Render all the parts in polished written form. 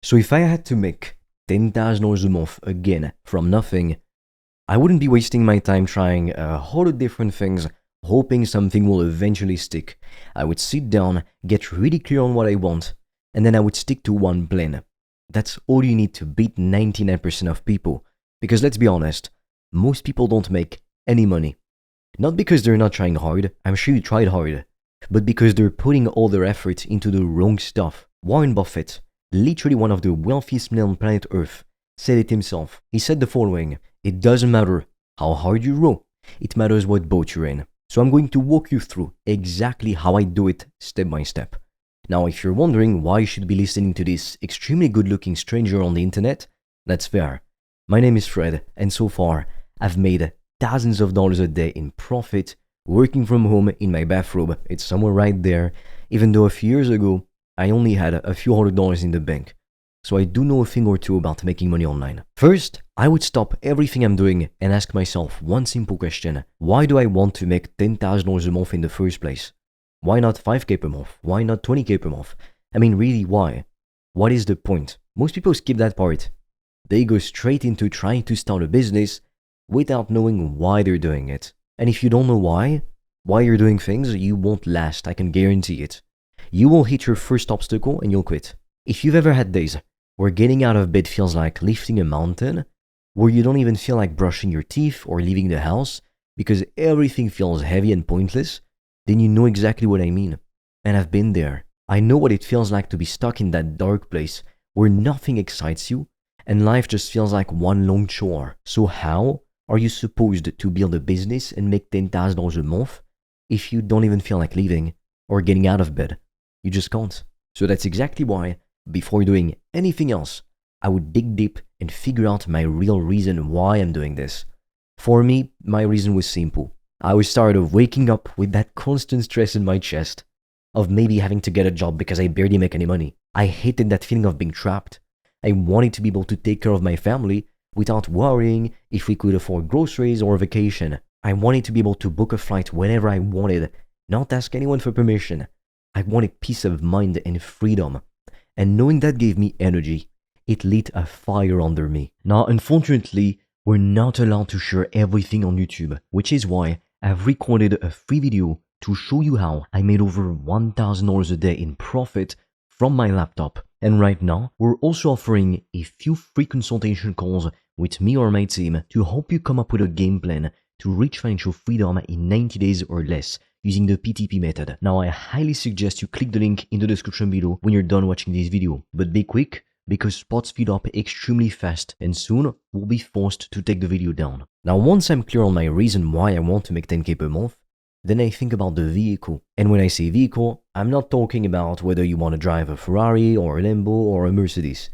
So if I had to make $10,000 a month again from nothing, I wouldn't be wasting my time trying a whole lot of different things, hoping something will eventually stick. I would sit down, get really clear on what I want, and then I would stick to one plan. That's all you need to beat 99% of people. Because let's be honest, most people don't make any money. Not because they're not trying hard, I'm sure you tried hard, but because they're putting all their effort into the wrong stuff. Warren Buffett, literally one of the wealthiest men on planet Earth, said it himself. He said the following: "It doesn't matter how hard you row, it matters what boat you're in." So I'm going to walk you through exactly how I do it step by step. Now, if you're wondering why you should be listening to this extremely good-looking stranger on the internet, that's fair. My name is Fred, and so far, I've made thousands of dollars a day in profit working from home in my bathrobe. It's somewhere right there, even though a few years ago, I only had a few $100s in the bank. So I do know a thing or two about making money online. First, I would stop everything I'm doing and ask myself one simple question. Why do I want to make $10,000 a month in the first place? Why not 5K per month? Why not 20K per month? I mean, really, why? What is the point? Most people skip that part. They go straight into trying to start a business without knowing why they're doing it. And if you don't know why you're doing things, you won't last, I can guarantee it. You will hit your first obstacle and you'll quit. If you've ever had days where getting out of bed feels like lifting a mountain, where you don't even feel like brushing your teeth or leaving the house because everything feels heavy and pointless, then you know exactly what I mean. And I've been there. I know what it feels like to be stuck in that dark place where nothing excites you and life just feels like one long chore. So how are you supposed to build a business and make $10,000 a month if you don't even feel like leaving or getting out of bed? You just can't. So that's exactly why, before doing anything else, I would dig deep and figure out my real reason why I'm doing this. For me, my reason was simple. I was tired of waking up with that constant stress in my chest, of maybe having to get a job because I barely make any money. I hated that feeling of being trapped. I wanted to be able to take care of my family without worrying if we could afford groceries or a vacation. I wanted to be able to book a flight whenever I wanted, not ask anyone for permission. I wanted peace of mind and freedom. And knowing that gave me energy. It lit a fire under me. Now, unfortunately, we're not allowed to share everything on YouTube, which is why I've recorded a free video to show you how I made over $1,000 a day in profit from my laptop. And right now, we're also offering a few free consultation calls with me or my team to help you come up with a game plan to reach financial freedom in 90 days or less using the PTP method. Now, I highly suggest you click the link in the description below when you're done watching this video. But be quick, because spots speed up extremely fast and soon we'll be forced to take the video down. Now, once I'm clear on my reason why I want to make 10K per month, then I think about the vehicle. And when I say vehicle, I'm not talking about whether you want to drive a Ferrari or a Lambo or a Mercedes.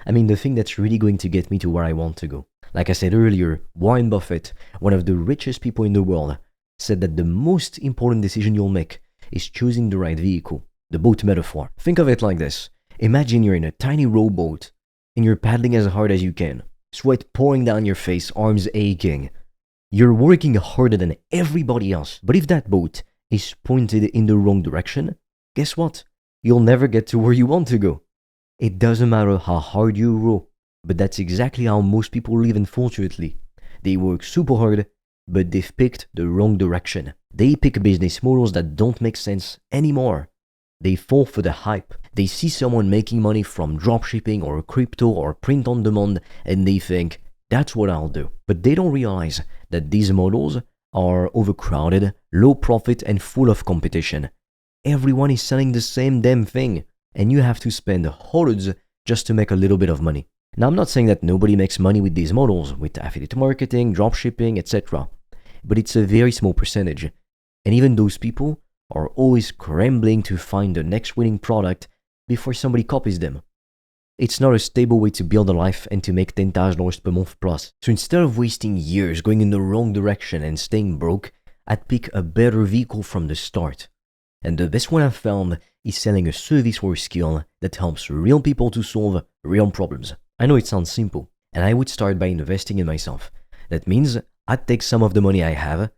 I mean the thing that's really going to get me to where I want to go. Like I said earlier, Warren Buffett, one of the richest people in the world, said that the most important decision you'll make is choosing the right vehicle, the boat metaphor. Think of it like this. Imagine you're in a tiny rowboat and you're paddling as hard as you can, sweat pouring down your face, arms aching. You're working harder than everybody else, but if that boat is pointed in the wrong direction, guess what? You'll never get to where you want to go. It doesn't matter how hard you row, but that's exactly how most people live, unfortunately. They work super hard, but they've picked the wrong direction. They pick business models that don't make sense anymore. They fall for the hype. They see someone making money from dropshipping or crypto or print on demand and they think, that's what I'll do. But they don't realize that these models are overcrowded, low profit and full of competition. Everyone is selling the same damn thing and you have to spend hundreds just to make a little bit of money. Now, I'm not saying that nobody makes money with these models, with affiliate marketing, dropshipping, etc. But it's a very small percentage. And even those people are always scrambling to find the next winning product before somebody copies them. It's not a stable way to build a life and to make $10,000 per month plus. So instead of wasting years going in the wrong direction and staying broke, I'd pick a better vehicle from the start. And the best one I've found is selling a service or skill that helps real people to solve real problems. I know it sounds simple, and I would start by investing in myself. That means I'd take some of the money I have,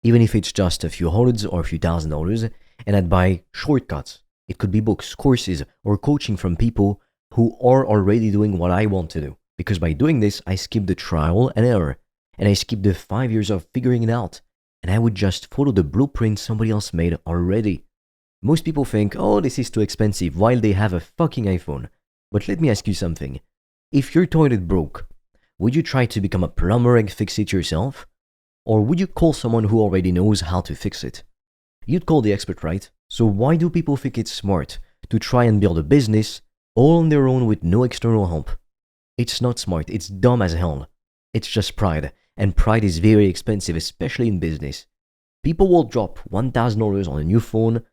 even if it's just a few hundreds or a few $1,000s, and I'd buy shortcuts. It could be books, courses, or coaching from people who are already doing what I want to do. Because by doing this, I skip the trial and error, and I skip the 5 years of figuring it out, and I would just follow the blueprint somebody else made already. Most people think, oh, this is too expensive, while they have a fucking iPhone. But let me ask you something. If your toilet broke, would you try to become a plumber and fix it yourself? Or would you call someone who already knows how to fix it? You'd call the expert, right? So why do people think it's smart to try and build a business all on their own with no external help? It's not smart, it's dumb as hell. It's just pride, and pride is very expensive, especially in business. People will drop $1,000 on a new phone,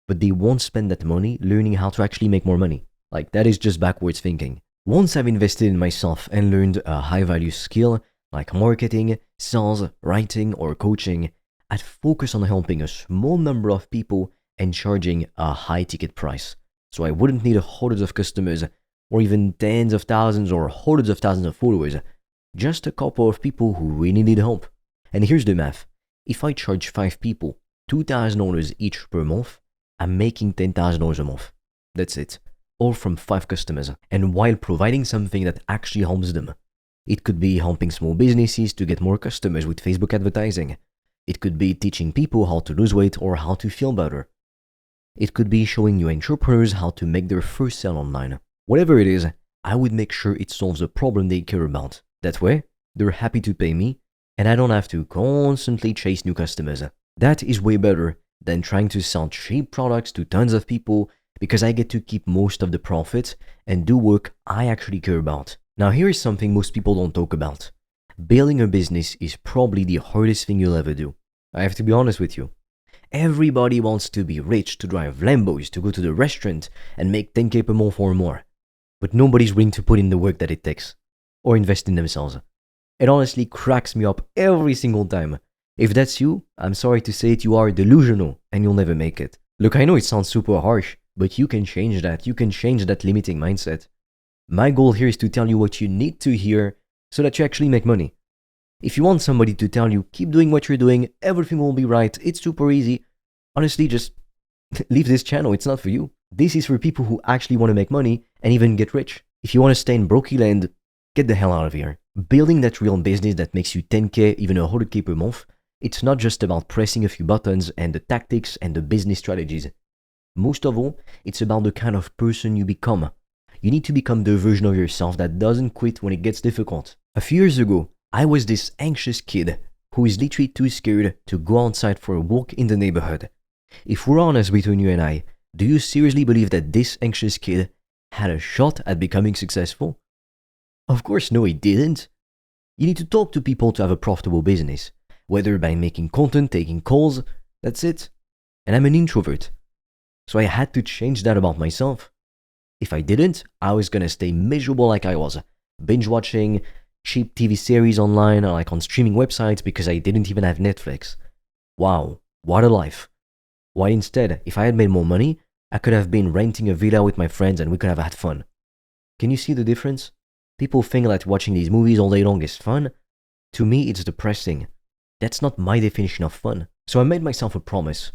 but they won't spend that money learning how to actually make more money. Like, that is just backwards thinking. Once I've invested in myself and learned a high value skill like marketing, sales, writing, or coaching, I'd focus on helping a small number of people and charging a high ticket price. So I wouldn't need hundreds of customers or even tens of thousands or hundreds of thousands of followers. Just a couple of people who really need help. And here's the math. If I charge 5 people $2,000 each per month, I'm making $10,000 a month. That's it. All from 5 customers. And while providing something that actually helps them. It could be helping small businesses to get more customers with Facebook advertising. It could be teaching people how to lose weight or how to feel better. It could be showing new entrepreneurs how to make their first sale online. Whatever it is, I would make sure it solves a problem they care about. That way, they're happy to pay me, and I don't have to constantly chase new customers. That is way better than trying to sell cheap products to tons of people because I get to keep most of the profit and do work I actually care about. Now here is something most people don't talk about. Building a business is probably the hardest thing you'll ever do. I have to be honest with you. Everybody wants to be rich, to drive Lambos, to go to the restaurant and make 10K per month or more. But nobody's willing to put in the work that it takes. Or invest in themselves. It honestly cracks me up every single time. If that's you, I'm sorry to say it, you are delusional and you'll never make it. Look, I know it sounds super harsh, but you can change that. You can change that limiting mindset. My goal here is to tell you what you need to hear so that you actually make money. If you want somebody to tell you, keep doing what you're doing, everything will be right, it's super easy, honestly, just leave this channel. It's not for you. This is for people who actually want to make money and even get rich. If you want to stay in broke land, get the hell out of here. Building that real business that makes you 10K, even 100K per month, it's not just about pressing a few buttons and the tactics and the business strategies. Most of all, it's about the kind of person you become. You need to become the version of yourself that doesn't quit when it gets difficult. A few years ago, I was this anxious kid who is literally too scared to go outside for a walk in the neighborhood. If we're honest between you and I, do you seriously believe that this anxious kid had a shot at becoming successful? Of course, no, he didn't. You need to talk to people to have a profitable business, whether by making content, taking calls, that's it. And I'm an introvert. So I had to change that about myself. If I didn't, I was gonna stay miserable like I was, binge watching cheap TV series online or like on streaming websites because I didn't even have Netflix. Wow, what a life. Why instead, if I had made more money, I could have been renting a villa with my friends and we could have had fun. Can you see the difference? People think that watching these movies all day long is fun. To me, it's depressing. That's not my definition of fun. So I made myself a promise.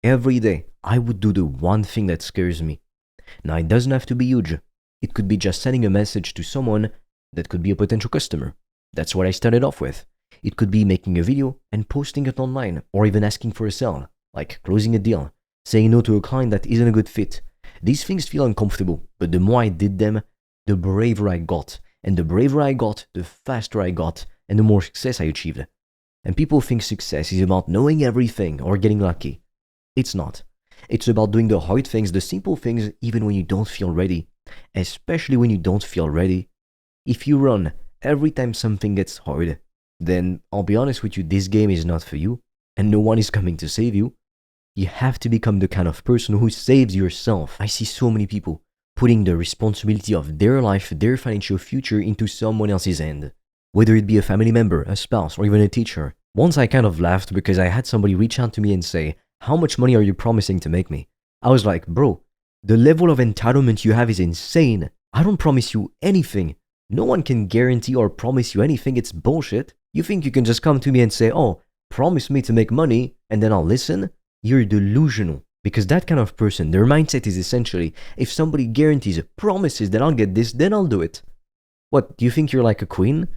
Every day, I would do the one thing that scares me. Now, it doesn't have to be huge. It could be just sending a message to someone that could be a potential customer. That's what I started off with. It could be making a video and posting it online, or even asking for a sale, like closing a deal, saying no to a client that isn't a good fit. These things feel uncomfortable, but the more I did them, the braver I got. And the braver I got, the faster I got, and the more success I achieved. And people think success is about knowing everything or getting lucky. It's not. It's about doing the hard things, the simple things, even when you don't feel ready. Especially when you don't feel ready. If you run every time something gets hard, then I'll be honest with you, this game is not for you, and no one is coming to save you. You have to become the kind of person who saves yourself. I see so many people putting the responsibility of their life, their financial future into someone else's hand. Whether it be a family member, a spouse, or even a teacher. Once I kind of laughed because I had somebody reach out to me and say, "How much money are you promising to make me?" I was like, bro, the level of entitlement you have is insane. I don't promise you anything. No one can guarantee or promise you anything. It's bullshit. You think you can just come to me and say, "Oh, promise me to make money," and then I'll listen? You're delusional. Because that kind of person, their mindset is essentially, if somebody guarantees, promises that I'll get this, then I'll do it. What, do you think you're like a queen?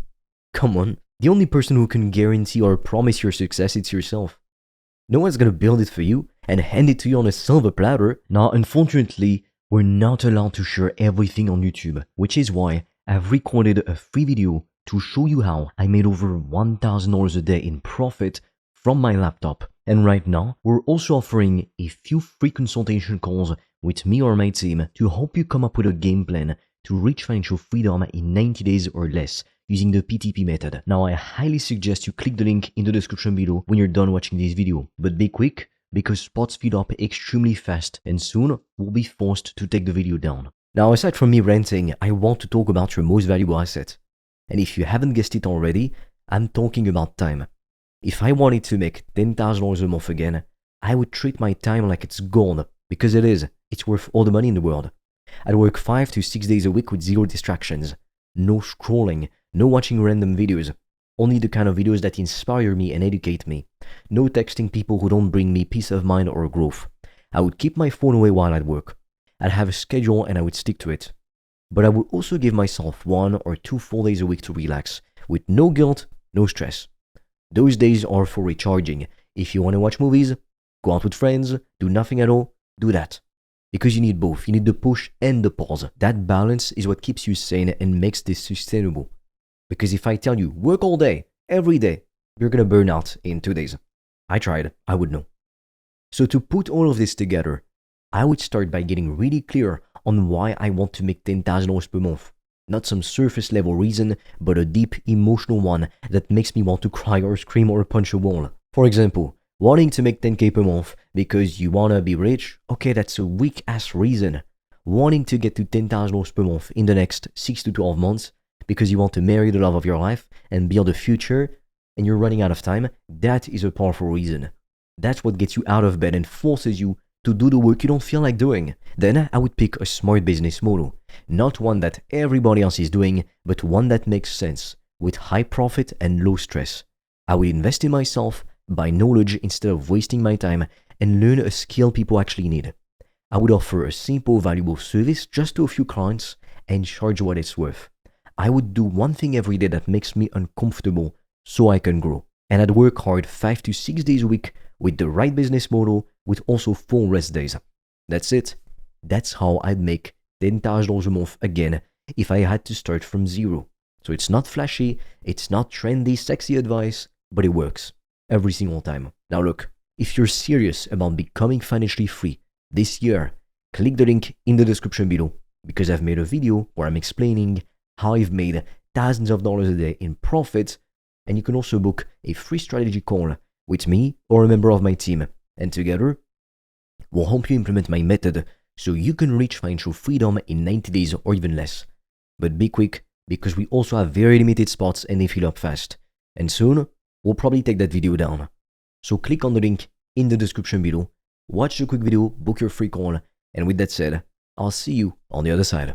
Come on. The only person who can guarantee or promise your success, it's yourself. No one's gonna build it for you and hand it to you on a silver platter. Now, unfortunately, we're not allowed to share everything on YouTube, which is why I've recorded a free video to show you how I made over $1,000 a day in profit from my laptop. And right now, we're also offering a few free consultation calls with me or my team to help you come up with a game plan to reach financial freedom in 90 days or less using the PTP method. Now, I highly suggest you click the link in the description below when you're done watching this video. But be quick, because spots speed up extremely fast and soon we'll be forced to take the video down. Now, aside from me ranting, I want to talk about your most valuable asset. And if you haven't guessed it already, I'm talking about time. If I wanted to make $10,000 a month again, I would treat my time like it's gold, because it is. It's worth all the money in the world. I'd work 5 to 6 days a week with zero distractions. No scrolling, no watching random videos. Only the kind of videos that inspire me and educate me. No texting people who don't bring me peace of mind or growth. I would keep my phone away while I'd work. I'd have a schedule and I would stick to it. But I would also give myself 1 or 2 full days a week to relax, with no guilt, no stress. Those days are for recharging. If you want to watch movies, go out with friends, do nothing at all, do that. Because you need both. You need the push and the pause. That balance is what keeps you sane and makes this sustainable. Because if I tell you, work all day, every day, you're gonna burn out in 2 days. I tried, I would know. So to put all of this together, I would start by getting really clear on why I want to make $10,000 per month. Not some surface level reason, but a deep emotional one that makes me want to cry or scream or punch a wall. For example, wanting to make 10K per month because you wanna be rich? Okay, that's a weak ass reason. Wanting to get to $10,000 per month in the next 6 to 12 months because you want to marry the love of your life and build a future and you're running out of time, that is a powerful reason. That's what gets you out of bed and forces you to do the work you don't feel like doing. Then I would pick a smart business model. Not one that everybody else is doing, but one that makes sense, with high profit and low stress. I would invest in myself, buy knowledge instead of wasting my time, and learn a skill people actually need. I would offer a simple, valuable service just to a few clients and charge what it's worth. I would do one thing every day that makes me uncomfortable so I can grow. And I'd work hard 5 to 6 days a week with the right business model with also full rest days. That's it. That's how I'd make $10,000 a month again if I had to start from zero. So it's not flashy, it's not trendy, sexy advice, but it works every single time. Now look, if you're serious about becoming financially free this year, click the link in the description below because I've made a video where I'm explaining how I've made thousands of dollars a day in profit, and you can also book a free strategy call with me or a member of my team, and together we'll help you implement my method so you can reach financial freedom in 90 days or even less. But be quick, because we also have very limited spots and they fill up fast. And soon, we'll probably take that video down. So click on the link in the description below, watch the quick video, book your free call, and with that said, I'll see you on the other side.